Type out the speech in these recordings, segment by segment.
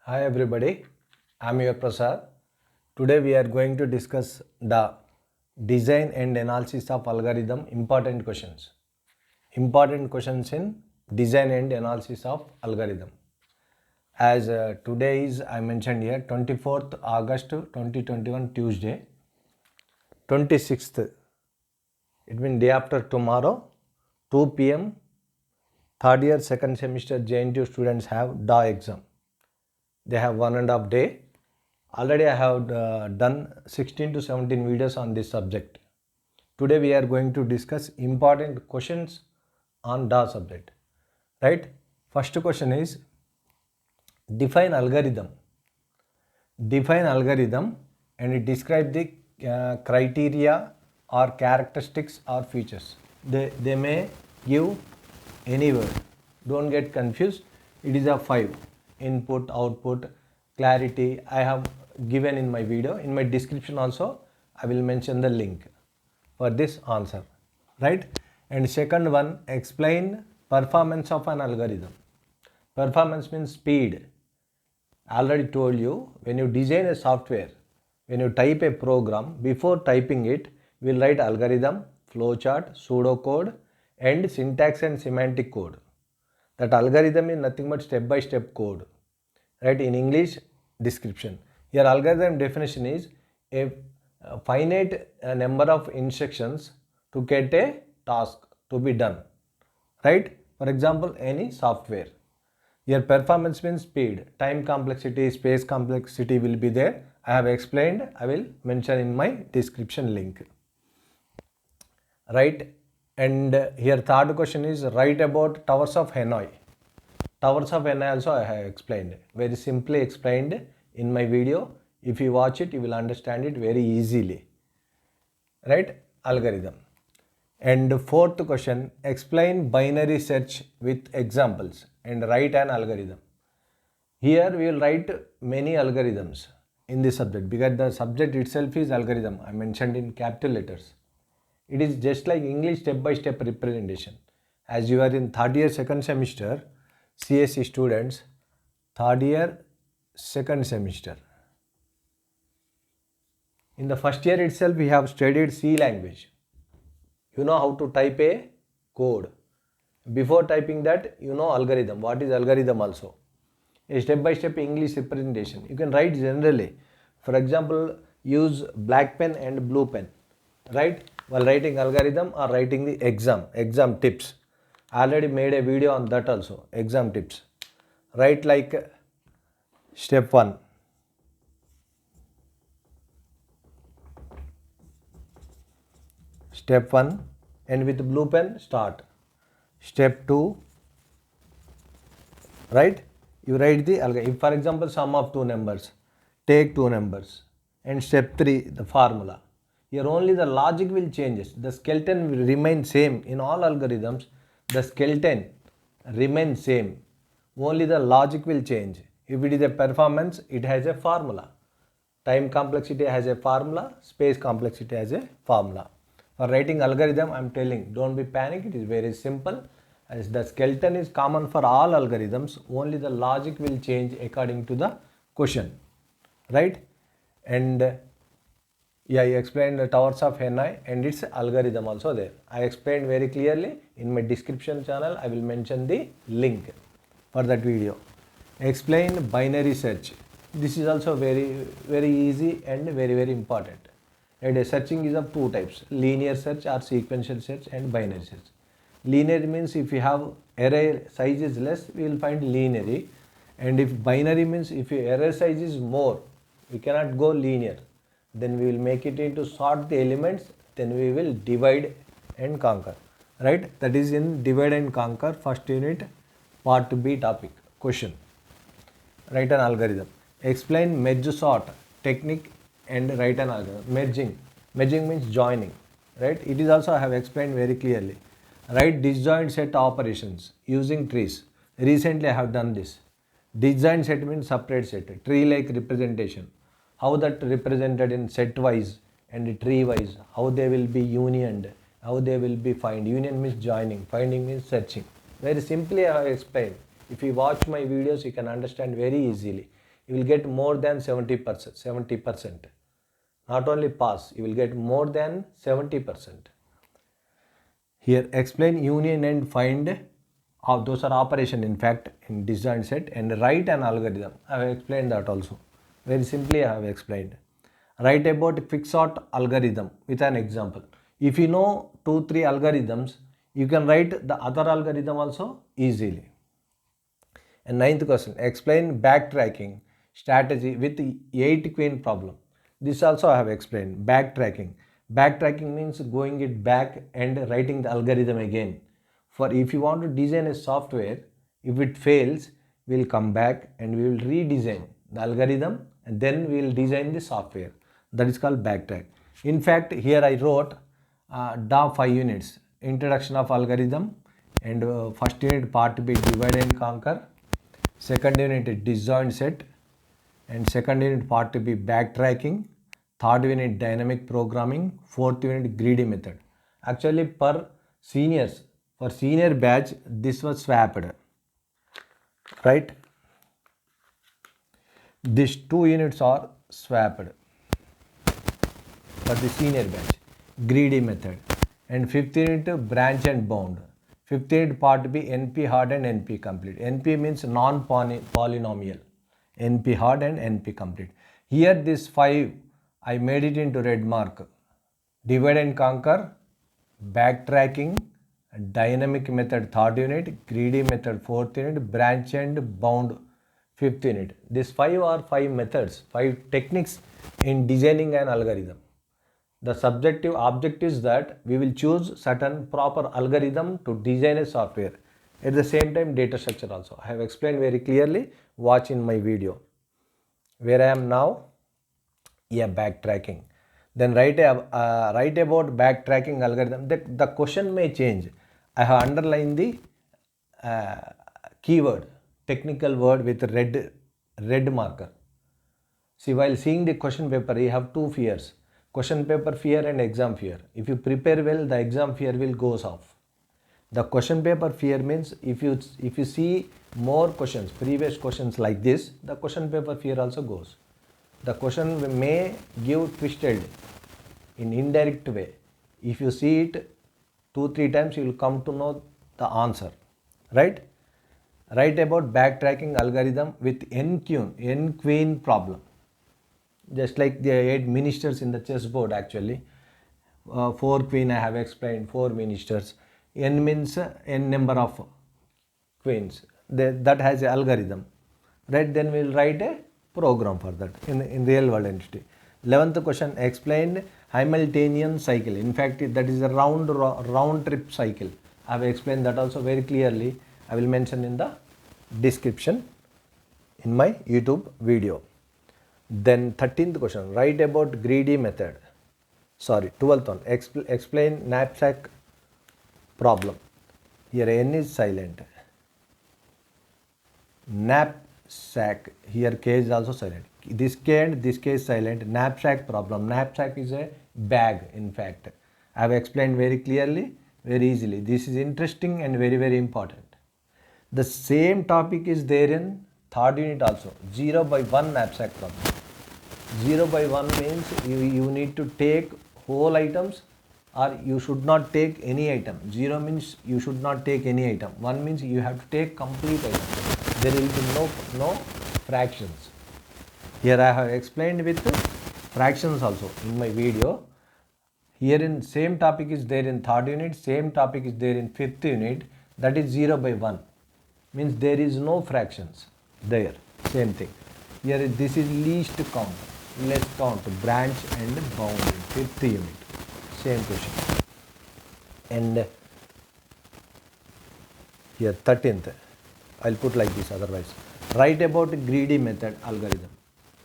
Hi everybody, I am your Prasad. Today we are going to discuss the design and analysis of algorithm important questions. Important questions in design and analysis of algorithm. As today is, I mentioned here, 24th August 2021 Tuesday, 26th, it means day after tomorrow, 2 p.m. third year second semester JNTUH students have DAA exam. They have 1.5 day. Already I have done 16 to 17 videos on this subject. Today we are going to discuss important questions on DAA subject. Right? First question is define algorithm. Define algorithm and it describe the criteria or characteristics or features. They may give any word. Don't get confused. It is a 5. Input, output, clarity. I have given in my video. In my description also, I will mention the link for this answer. Right? And second one, explain performance of an algorithm. Performance means speed. I already told you, when you design a software, when you type a program, before typing it, we will write algorithm, flowchart, pseudocode and syntax and semantic code. That algorithm is nothing but step-by-step code. Right? In English, description. Here algorithm definition is a finite number of instructions to get a task to be done. Right? For example, any software. Here performance means speed, time complexity, space complexity will be there. I have explained, I will mention in my description link. Right? And here third question is write about towers of Hanoi. Towers of Hanoi also I have explained, very simply explained in my video. If you watch it, you will understand it very easily. Right? Algorithm. And fourth question, explain binary search with examples and write an algorithm. Here we will write many algorithms in this subject because the subject itself is algorithm. I mentioned in capital letters. It is just like English step-by-step representation. As you are in third year second semester, CSE students, third year second semester. In the first year itself, we have studied C language. You know how to type a code. Before typing that, you know algorithm. What is algorithm also? A step-by-step English representation. You can write generally. For example, use black pen and blue pen. Right? While writing algorithm or writing the exam tips. I already made a video on that also. Exam tips. Write like step 1. Step 1 and with blue pen start. Step 2, right? You write the algorithm. If for example sum of two numbers, take two numbers. And step 3, the formula. Here only the logic will change. The skeleton will remain same. In all algorithms, the skeleton remains same. Only the logic will change. If it is a performance, it has a formula. Time complexity has a formula. Space complexity has a formula. For writing algorithm, I am telling, don't be panic. It is very simple. As the skeleton is common for all algorithms, only the logic will change according to the question. Right? And yeah, I explained the towers of Hanoi and its algorithm also there. I explained very clearly in my description channel. I will mention the link for that video. Explain binary search. This is also very easy and very important. And searching is of two types: linear search or sequential search and binary search. Linear means if you have array size is less, we will find linearly. And if binary means if your array size is more, we cannot go linear. Then we will make it into sort the elements, then we will divide and conquer. Right? That is in divide and conquer first unit part B topic question. Write an algorithm. Explain merge sort technique and write an algorithm. Merging means joining. Right? It is also I have explained very clearly. Write disjoint set operations using trees. Recently I have done this. Disjoint set means separate set, tree like representation. How that represented in set wise and tree wise, how they will be unioned, how they will be find. Union means joining, finding means searching. Very simply I have explained. If you watch my videos, you can understand very easily. you will get more than 70%. Not only pass, you will get more than 70%. Here explain union and find, those are operation in fact in design set, and write an algorithm. I have explained that also. Very simply I have explained. Write about quicksort algorithm with an example. If you know 2-3 algorithms, you can write the other algorithm also easily. And ninth question, explain backtracking strategy with 8 queen problem. This also I have explained. Backtracking means going it back and writing the algorithm again. For if you want to design a software, if it fails, we will come back and we will redesign the algorithm and then we will design the software. That is called backtrack. In fact, here I wrote DA 5 units, introduction of algorithm, and first unit part B, divide and conquer, second unit disjoint set, and second unit part B, backtracking, third unit dynamic programming, fourth unit greedy method. Actually for senior batch this was swapped, right? These 2 units are swapped for the senior batch, greedy method, and 5th unit branch and bound. 5th unit part B, NP hard and NP complete. NP means non-polynomial. NP hard and NP complete. Here this 5 I made it into red mark. Divide and conquer, backtracking, dynamic method 3rd unit, greedy method 4th unit, branch and bound 5th unit. These 5 are 5 methods, 5 techniques in designing an algorithm. The subjective object is that we will choose certain proper algorithm to design a software. At the same time, data structure also. I have explained very clearly. Watch in my video. Where I am now, backtracking. Then write about backtracking algorithm. The question may change. I have underlined the keyword, technical word with red marker. See, while seeing the question paper, you have 2 fears. Question paper fear and exam fear. If you prepare well, the exam fear will goes off. The question paper fear means if you see more questions, previous questions like this, the question paper fear also goes. The question may give twisted in indirect way. If you see it 2-3 times, you will come to know the answer, right? Write about backtracking algorithm with n queen problem. Just like the 8 ministers in the chessboard actually. 4 queen I have explained, 4 ministers. N means n number of queens. That has an algorithm. Right? Then we will write a program for that in real world entity. 11th question, explain Hamiltonian cycle. In fact, that is a round trip cycle. I have explained that also very clearly. I will mention in the description in my YouTube video. Then 13th question, write about greedy method. 12th one, explain knapsack problem. Here n is silent. Knapsack, here k is also silent. This k and this k is silent. Knapsack problem. Knapsack is a bag in fact. I have explained very clearly, very easily. This is interesting and very, very important. The same topic is there in 3rd unit also. 0 by 1 knapsack problem. 0 by 1 means you need to take whole items or you should not take any item. 0 means you should not take any item. 1 means you have to take complete item. There will be no fractions. Here I have explained with fractions also in my video. Here in same topic is there in 3rd unit, same topic is there in 5th unit, that is 0 by 1. Means there is no fractions there, same thing. Here this is least count, less count, branch and bound in 5th unit, same question. And here 13th, I will put like this otherwise. Write about greedy method algorithm.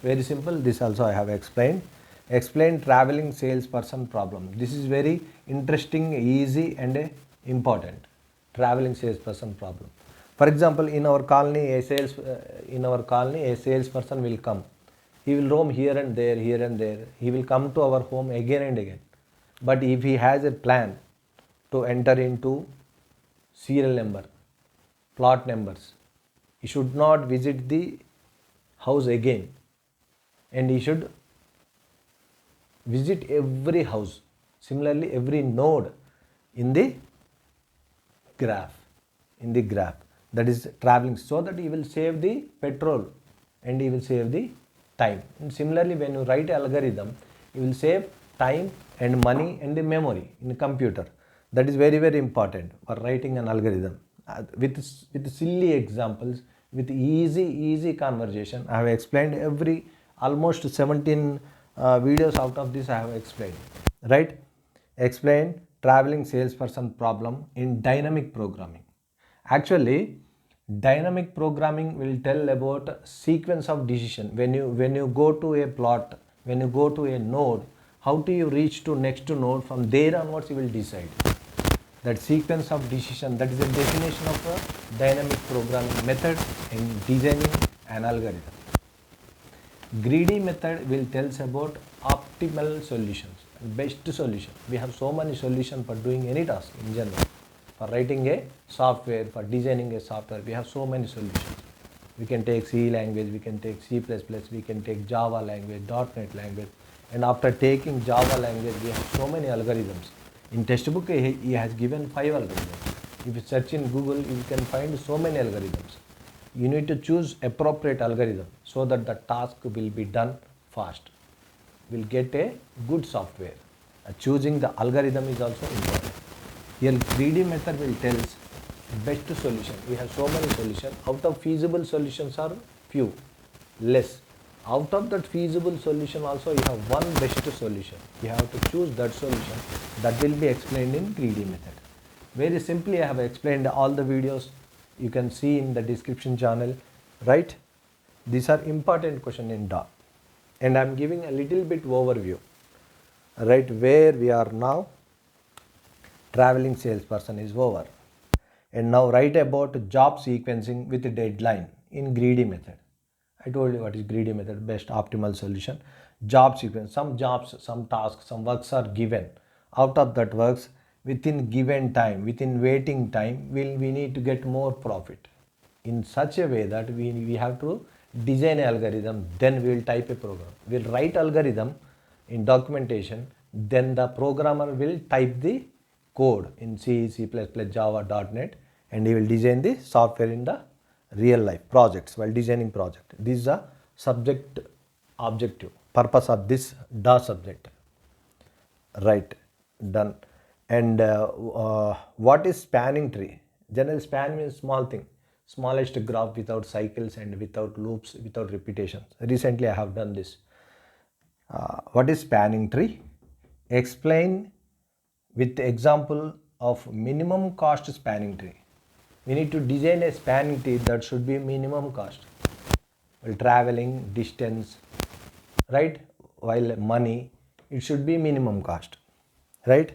Very simple, this also I have explained. Explain traveling salesperson problem. This is very interesting, easy and important. Traveling salesperson problem. For example, in our colony, a salesperson will come. He will roam here and there, here and there. He will come to our home again and again. But if he has a plan to enter into serial number, plot numbers, he should not visit the house again, and he should visit every house, similarly every node in the graph, that is traveling, so that he will save the petrol and he will save the time. And similarly, when you write algorithm, you will save time and money and the memory in a computer. That is very, very important for writing an algorithm. With silly examples, with easy conversation, I have explained almost 17 videos out of this I have explained, right? Explain traveling salesperson problem in dynamic programming. Actually, dynamic programming will tell about sequence of decision. When you go to a plot, when you go to a node, how do you reach to next node? From there onwards, you will decide. That sequence of decision, that is the definition of a dynamic programming method in designing an algorithm. Greedy method will tell us about optimal solutions, best solution. We have so many solutions for doing any task in general. For writing a software, for designing a software, we have so many solutions. We can take C language, we can take C++, we can take Java language, .NET language. And after taking Java language, we have so many algorithms. In textbook, he has given 5 algorithms. If you search in Google, you can find so many algorithms. You need to choose appropriate algorithm so that the task will be done fast. We'll get a good software. Choosing the algorithm is also important. Here, greedy method will tell us best solution. We have so many solutions. Out of feasible solutions are few, less. Out of that feasible solution also, you have one best solution. You have to choose that solution. That will be explained in greedy method. Very simply, I have explained all the videos. You can see in the description channel, right? These are important questions in DAA. And I am giving a little bit overview, right? Where we are now, traveling salesperson is over. And now write about job sequencing with deadline in greedy method. I told you what is greedy method, best optimal solution. Job sequence, some jobs, some tasks, some works are given. Out of that works, within given time, within waiting time, we need to get more profit. In such a way that we have to design an algorithm, then we will type a program. We will write algorithm in documentation, then the programmer will type the code in C, C++, Java, .NET, and he will design the software in the real life projects while designing project. This is a subject objective, purpose of this DAA-Subject. Right, done. And what is spanning tree? General span means small thing, smallest graph without cycles and without loops, without repetitions. Recently I have done this. What is spanning tree? Explain with example of minimum cost spanning tree. We need to design a spanning tree that should be minimum cost. While traveling, distance, right? While money, it should be minimum cost, right?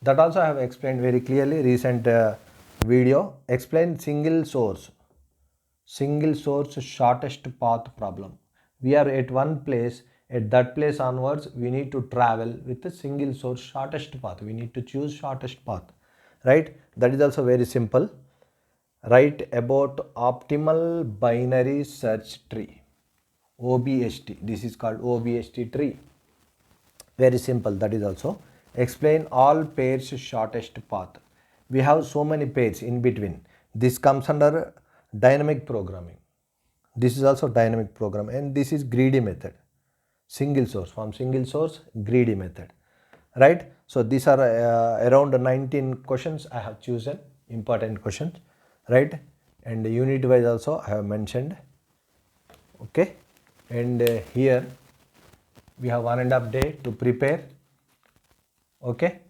That also I have explained very clearly. Recent video. Explain single source shortest path problem. We are at one place. At that place onwards, we need to travel with a single source shortest path. We need to choose shortest path, right? That is also very simple. Write about optimal binary search tree, OBST. This is called OBST tree. Very simple. That is also. Explain all pairs shortest path. We have so many pairs in between. This comes under dynamic programming. This is also dynamic program, and this is greedy method. Single source, from single source, greedy method, right? So these are around 19 questions I have chosen, important questions, right? And unit wise also I have mentioned, okay? And here we have 1.5 day to prepare, okay?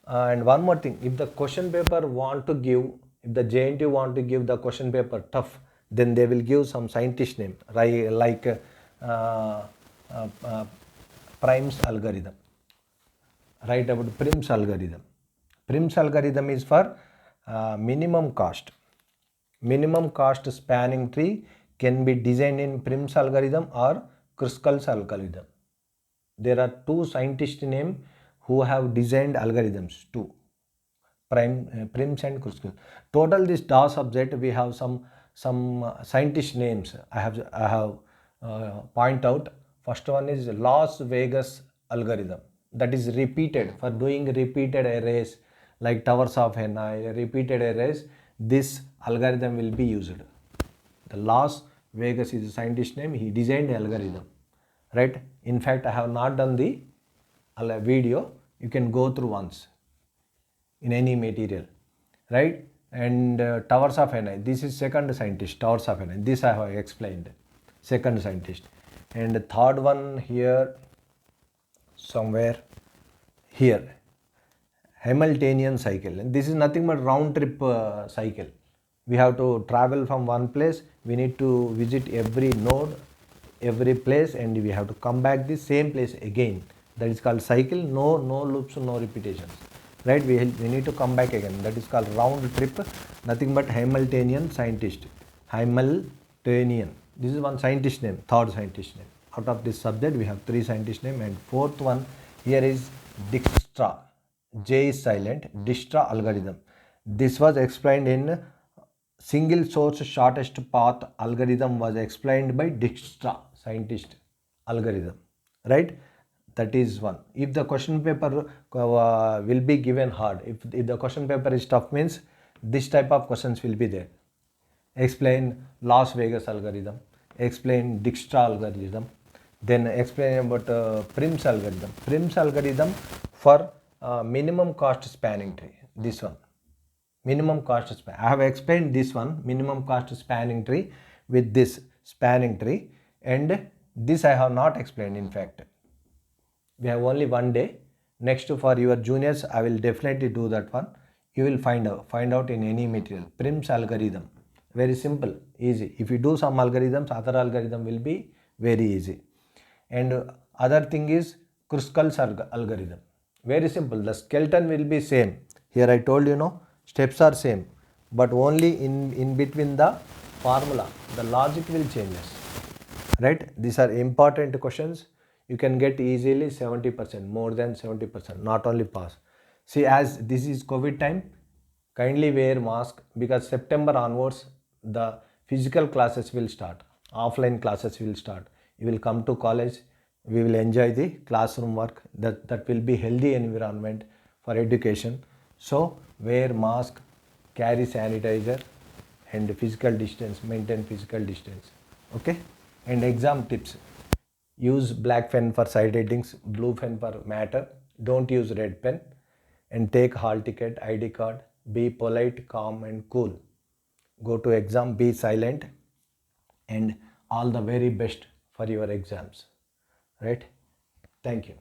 And one more thing, if the question paper want to give, if the JNTUH want to give the question paper tough, then they will give some scientist name, right? Like Prim's algorithm. Write about Prim's algorithm. Prim's algorithm is for minimum cost. Minimum cost spanning tree can be designed in Prim's algorithm or Kruskal's algorithm. There are two scientists names who have designed algorithms, two, Prim's and Kruskal. Total this DAA subject, we have some some scientist names I have point out. First one is Las Vegas algorithm, that is repeated for doing repeated arrays like towers of Hanoi, repeated arrays. This algorithm will be used. The Las Vegas is a scientist name. He designed the algorithm, right? In fact, I have not done the video. You can go through once in any material, right? And towers of Hanoi, this is second scientist, towers of Hanoi. This I have explained, second scientist. And the third one here, somewhere here, Hamiltonian cycle. And this is nothing but round trip cycle. We have to travel from one place. We need to visit every node, every place, and we have to come back the same place again. That is called cycle. No loops, no repetitions. Right? We need to come back again. That is called round trip. Nothing but Hamiltonian scientist. Hamiltonian. This is one scientist name, third scientist name. Out of this subject, we have three scientist name, and fourth one here is Dijkstra. J is silent. Dijkstra algorithm. This was explained in single source shortest path algorithm, was explained by Dijkstra scientist algorithm, right? That is one. If the question paper will be given hard, if the question paper is tough, means this type of questions will be there. Explain Las Vegas algorithm, explain Dijkstra algorithm, then explain about Prim's algorithm. Prim's algorithm for minimum cost spanning tree. This one, minimum cost span. I have explained this one, minimum cost spanning tree with this spanning tree, and this I have not explained. In fact, we have only one day. Next, for your juniors, I will definitely do that one. You will find out in any material. Prim's algorithm, very simple, easy. If you do some algorithms, other algorithm will be very easy. And other thing is Kruskal's algorithm. Very simple. The skeleton will be same. Here I told you, no, steps are same, but only in between the formula, the logic will changes. Right? These are important questions. You can get easily 70%, more than 70%, not only pass. See, as this is COVID time, kindly wear mask, because September onwards the physical classes will start, offline classes will start. You will come to college, we will enjoy the classroom work. That will be healthy environment for education. So wear mask, carry sanitizer, and physical distance, maintain physical distance. Okay? And exam tips: use black pen for side headings, blue pen for matter, don't use red pen, and take hall ticket, ID card. Be polite, calm, and cool. Go to exam, be silent, and all the very best for your exams. Right? Thank you.